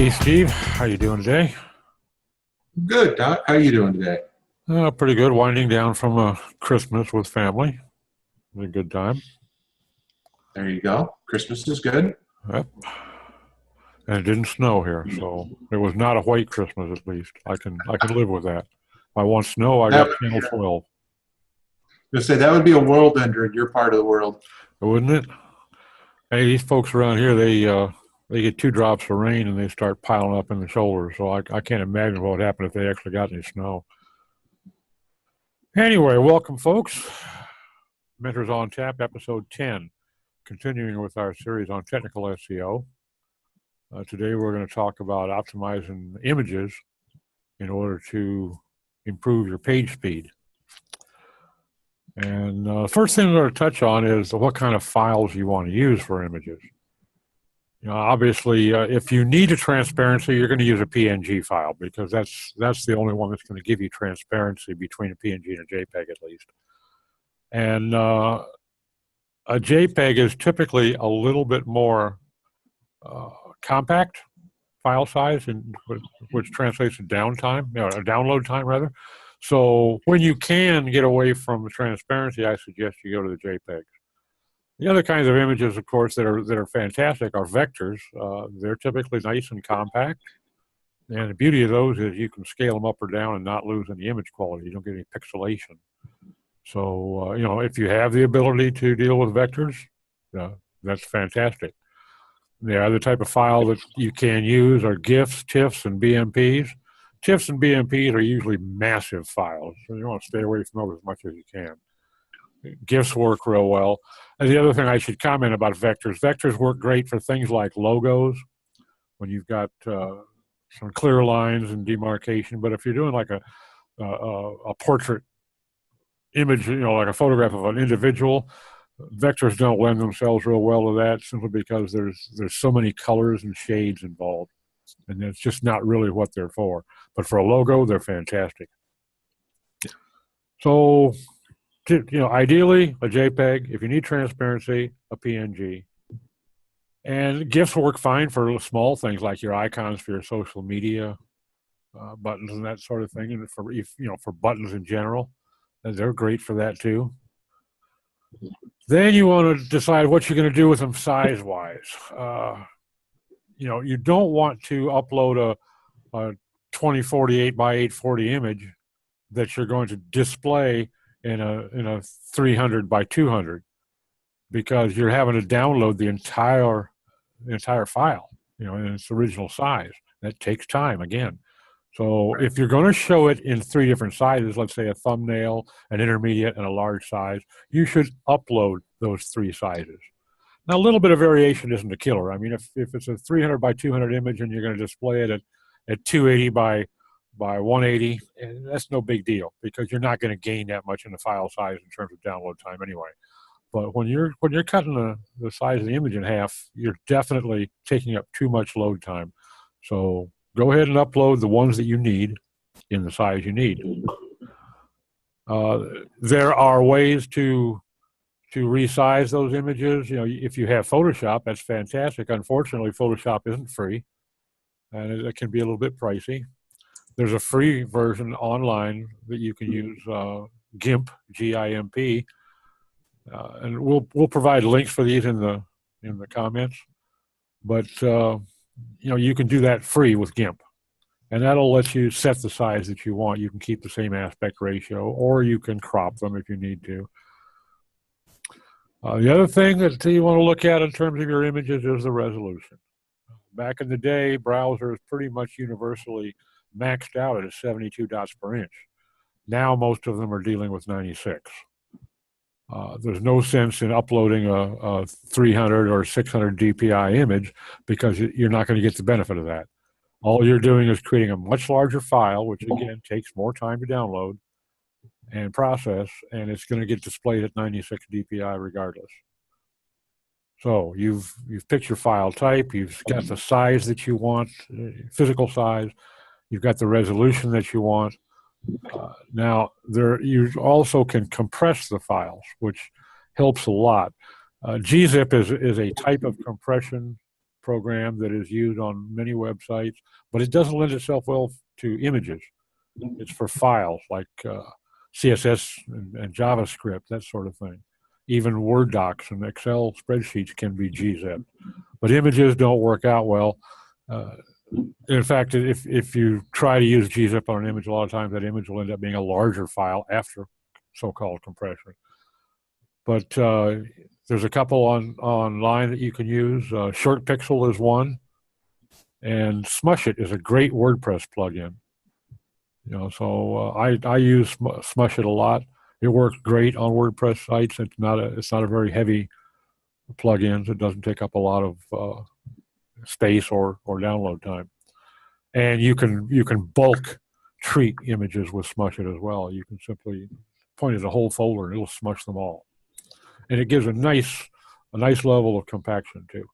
Hey Steve, how you doing today? Good, Doc. How are you doing today? Pretty good. Winding down from Christmas with family. It was a good time. There you go. Christmas is good. Yep. And it didn't snow here, so it was not a white Christmas. At least I can live with that. If I want snow, I That got would be, channel 12, just say that would be a world ender in your part of the world. wouldn't it? Hey, these folks around here, they get two drops of rain and they start piling up in the shoulders. So I can't imagine what would happen if they actually got any snow. Anyway, welcome folks. Mentors on Tap, episode 10. Continuing with our series on technical SEO. Today we're going to talk about optimizing images in order to improve your page speed. And the first thing we're going to touch on is what kind of files you want to use for images. Obviously, if you need a transparency, you're going to use a PNG file because that's the only one that's going to give you transparency between a PNG and a JPEG at least. And a JPEG is typically a little bit more compact file size, and which translates to downtime, download time rather. So when you can get away from the transparency, I suggest you go to the JPEGs. The other kinds of images, of course, that are fantastic are vectors. They're typically nice and compact, and the beauty of those is you can scale them up or down and not lose any image quality. You don't get any pixelation. So if you have the ability to deal with vectors, that's fantastic. The other type of file that you can use are GIFs, TIFFs, and BMPs. TIFFs and BMPs are usually massive files, so you want to stay away from those as much as you can. GIFs work real well. And the other thing I should comment about vectors work great for things like logos, when you've got some clear lines and demarcation. But if you're doing like a portrait image, like a photograph of an individual, vectors don't lend themselves real well to that simply because there's so many colors and shades involved, and it's just not really what they're for. But for a logo, they're fantastic. So, ideally a JPEG. If you need transparency, a PNG. And GIFs work fine for small things like your icons for your social media buttons and that sort of thing, and for buttons in general, they're great for that too. Then you want to decide what you're going to do with them size-wise. You don't want to upload a 2048 by 840 image that you're going to display in a 300 by 200 because you're having to download the entire file, in its original size. That takes time again. So if you're going to show it in three different sizes, let's say a thumbnail, an intermediate, and a large size, you should upload those three sizes. Now, a little bit of variation isn't a killer. I mean, if it's a 300 by 200 image and you're going to display it at 280 by 180, that's no big deal because you're not going to gain that much in the file size in terms of download time anyway. But when you're cutting the size of the image in half, you're definitely taking up too much load time. So go ahead and upload the ones that you need in the size you need. There are ways to resize those images. If you have Photoshop, that's fantastic. Unfortunately, Photoshop isn't free, and it can be a little bit pricey. There's a free version online that you can use, GIMP, G-I-M-P, and we'll provide links for these in the comments. But you can do that free with GIMP, and that'll let you set the size that you want. You can keep the same aspect ratio, or you can crop them if you need to. The other thing that you want to look at in terms of your images is the resolution. Back in the day, browsers pretty much universally maxed out at 72 dots per inch. Now most of them are dealing with 96. There's no sense in uploading a 300 or 600 DPI image because you're not going to get the benefit of that. All you're doing is creating a much larger file, which again takes more time to download and process, and it's going to get displayed at 96 DPI regardless. So you've picked your file type, you've got the size that you want, physical size, you've got the resolution that you want. Now, you also can compress the files, which helps a lot. gzip is a type of compression program that is used on many websites, but it doesn't lend itself well to images. It's for files like CSS and JavaScript, that sort of thing. Even Word docs and Excel spreadsheets can be gzipped, but images don't work out well. In fact, if you try to use gzip on an image, a lot of times that image will end up being a larger file after so-called compression. But there's a couple online that you can use. Short Pixel is one, and Smush It is a great WordPress plugin. So I use Smush It a lot. It works great on WordPress sites. It's not a very heavy plugin. It doesn't take up a lot of space or download time. And you can bulk treat images with Smush It as well. You can simply point at a whole folder and it'll smush them all. And it gives a nice level of compaction too.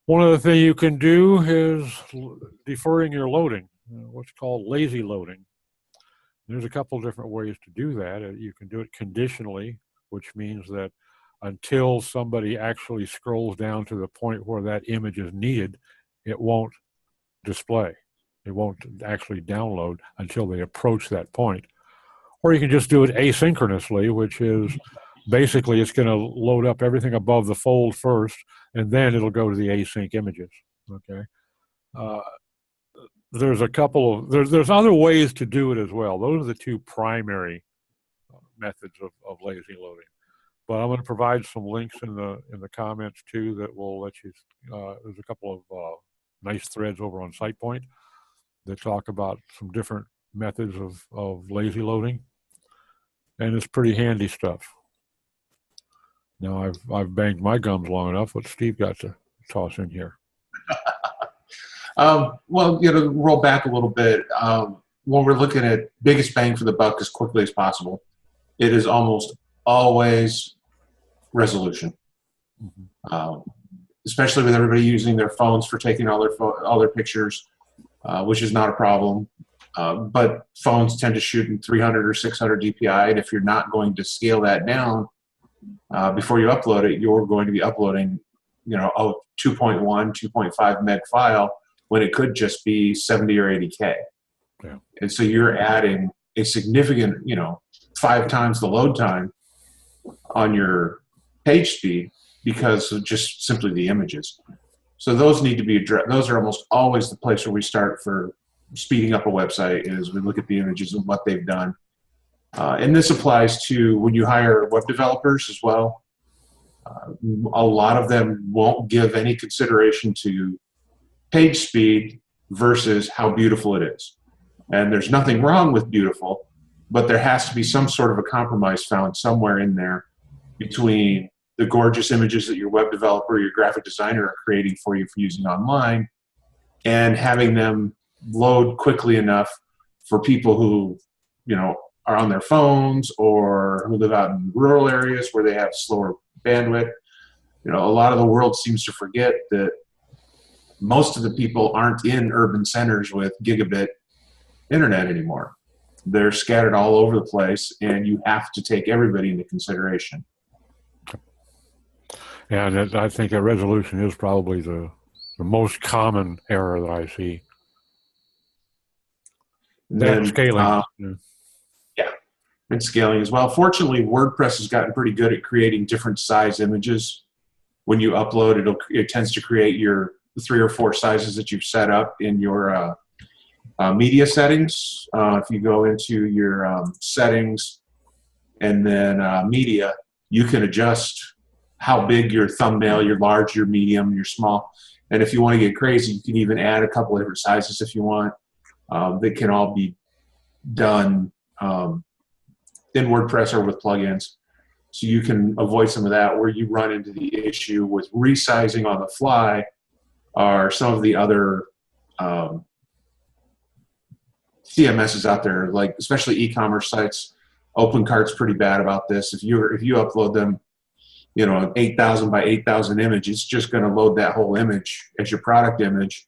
One other thing you can do is deferring your loading, what's called lazy loading. There's a couple different ways to do that. You can do it conditionally, which means that until somebody actually scrolls down to the point where that image is needed, it won't display. It won't actually download until they approach that point. Or you can just do it asynchronously, which is basically it's going to load up everything above the fold first, and then it'll go to the async images. Okay. There's there's other ways to do it as well. Those are the two primary methods of lazy loading. But I'm going to provide some links in the comments too that will let you. There's a couple of nice threads over on SitePoint that talk about some different methods of lazy loading, and it's pretty handy stuff. Now I've banged my gums long enough. What Steve got to toss in here? Well, roll back a little bit. When we're looking at biggest bang for the buck as quickly as possible, it is almost always resolution. Especially with everybody using their phones for taking all their pictures, which is not a problem. But phones tend to shoot in 300 or 600 DPI, and if you're not going to scale that down before you upload it, you're going to be uploading, a 2.1, 2.5 meg file when it could just be 70 or 80K. Yeah. And so you're adding a significant, 5 times the load time on your page speed because of just simply the images. So those need to be addressed. Those are almost always the place where we start for speeding up a website, is we look at the images and what they've done. And this applies to when you hire web developers as well. A lot of them won't give any consideration to page speed versus how beautiful it is. And there's nothing wrong with beautiful, but there has to be some sort of a compromise found somewhere in there between the gorgeous images that your web developer, your graphic designer are creating for you for using online, and having them load quickly enough for people who, are on their phones or who live out in rural areas where they have slower bandwidth. A lot of the world seems to forget that most of the people aren't in urban centers with gigabit internet anymore. They're scattered all over the place, and you have to take everybody into consideration. And I think a resolution is probably the most common error that I see. Then scaling. Yeah, and scaling as well. Fortunately, WordPress has gotten pretty good at creating different size images. When you upload, it tends to create your 3 or 4 sizes that you've set up in your media settings. If you go into your settings and then media, you can adjust how big your thumbnail, your large, your medium, your small. And if you want to get crazy, you can even add a couple of different sizes if you want. They can all be done in WordPress or with plugins. So you can avoid some of that. Where you run into the issue with resizing on the fly are some of the other CMSs out there, like especially e-commerce sites. OpenCart's pretty bad about this. If you upload them, an 8,000 by 8,000 image, it's just going to load that whole image as your product image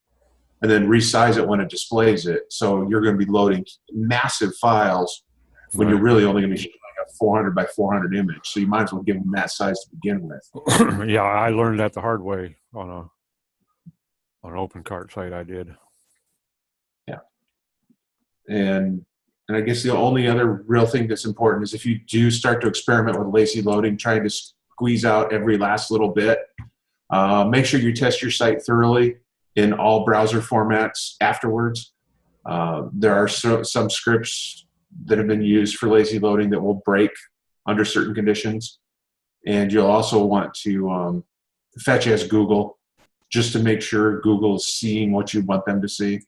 and then resize it when it displays it. So you're going to be loading massive files when you're really only going to be showing a 400 by 400 image. So you might as well give them that size to begin with. Yeah, I learned that the hard way on an open cart site I did. Yeah. And I guess the only other real thing that's important is if you do start to experiment with lazy loading, trying to squeeze out every last little bit, make sure you test your site thoroughly in all browser formats afterwards. There are some scripts that have been used for lazy loading that will break under certain conditions. And you'll also want to fetch as Google, just to make sure Google is seeing what you want them to see.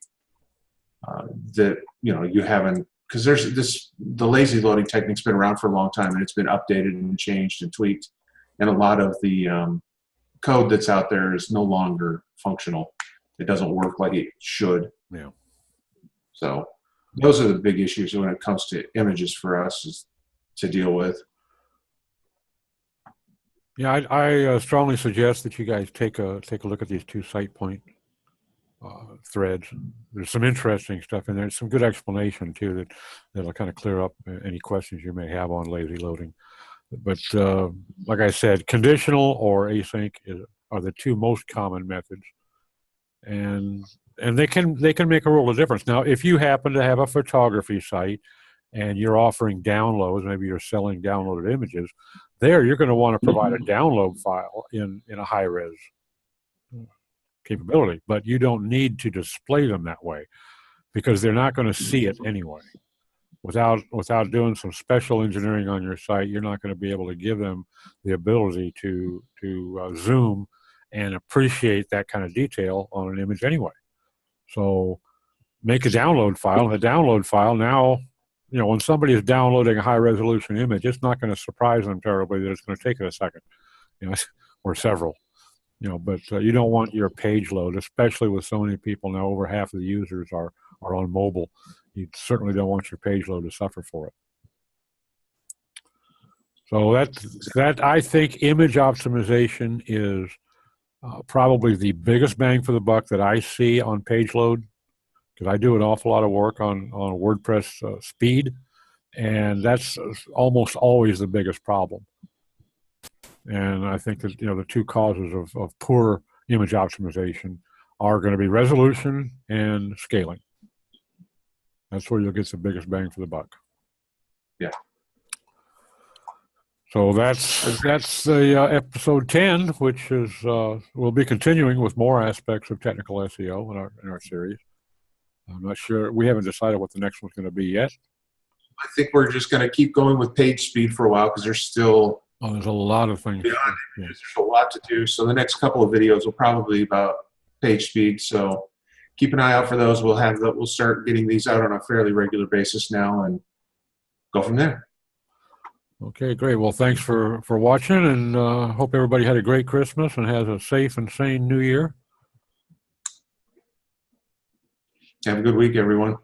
That you haven't, because the lazy loading technique's been around for a long time, and it's been updated and changed and tweaked, and a lot of the code that's out there is no longer functional. It doesn't work like it should. Yeah. So those are the big issues when it comes to images for us is to deal with. Yeah, I strongly suggest that you guys take a look at these 2 SitePoint threads. There's some interesting stuff in there. Some good explanation too that'll kind of clear up any questions you may have on lazy loading. But like I said, conditional or async are the 2 most common methods, and they can make a world of difference. Now, if you happen to have a photography site and you're offering downloads, maybe you're selling downloaded images, you're going to want to provide a download file in a high-res capability, but you don't need to display them that way because they're not going to see it anyway. Without doing some special engineering on your site, you're not going to be able to give them the ability to zoom and appreciate that kind of detail on an image anyway. So make a download file. And the download file now, when somebody is downloading a high-resolution image, it's not going to surprise them terribly that it's going to take it a second, or several. But you don't want your page load, especially with so many people now. Over half of the users are on mobile. You certainly don't want your page load to suffer for it. So that I think image optimization is probably the biggest bang for the buck that I see on page load, because I do an awful lot of work on WordPress speed, and that's almost always the biggest problem. And I think that the 2 causes of poor image optimization are going to be resolution and scaling. That's where you'll get the biggest bang for the buck. Yeah. So that's the episode 10, which is we'll be continuing with more aspects of technical SEO in our series. I'm not sure. We haven't decided what the next one's going to be yet. I think we're just going to keep going with page speed for a while because there's still there's a lot of things. There's a lot to do. So the next couple of videos will probably be about page speed. So keep an eye out for those. We'll start getting these out on a fairly regular basis now and go from there. Okay, great. Well, thanks for watching, and hope everybody had a great Christmas and has a safe and sane New Year. Have a good week, everyone.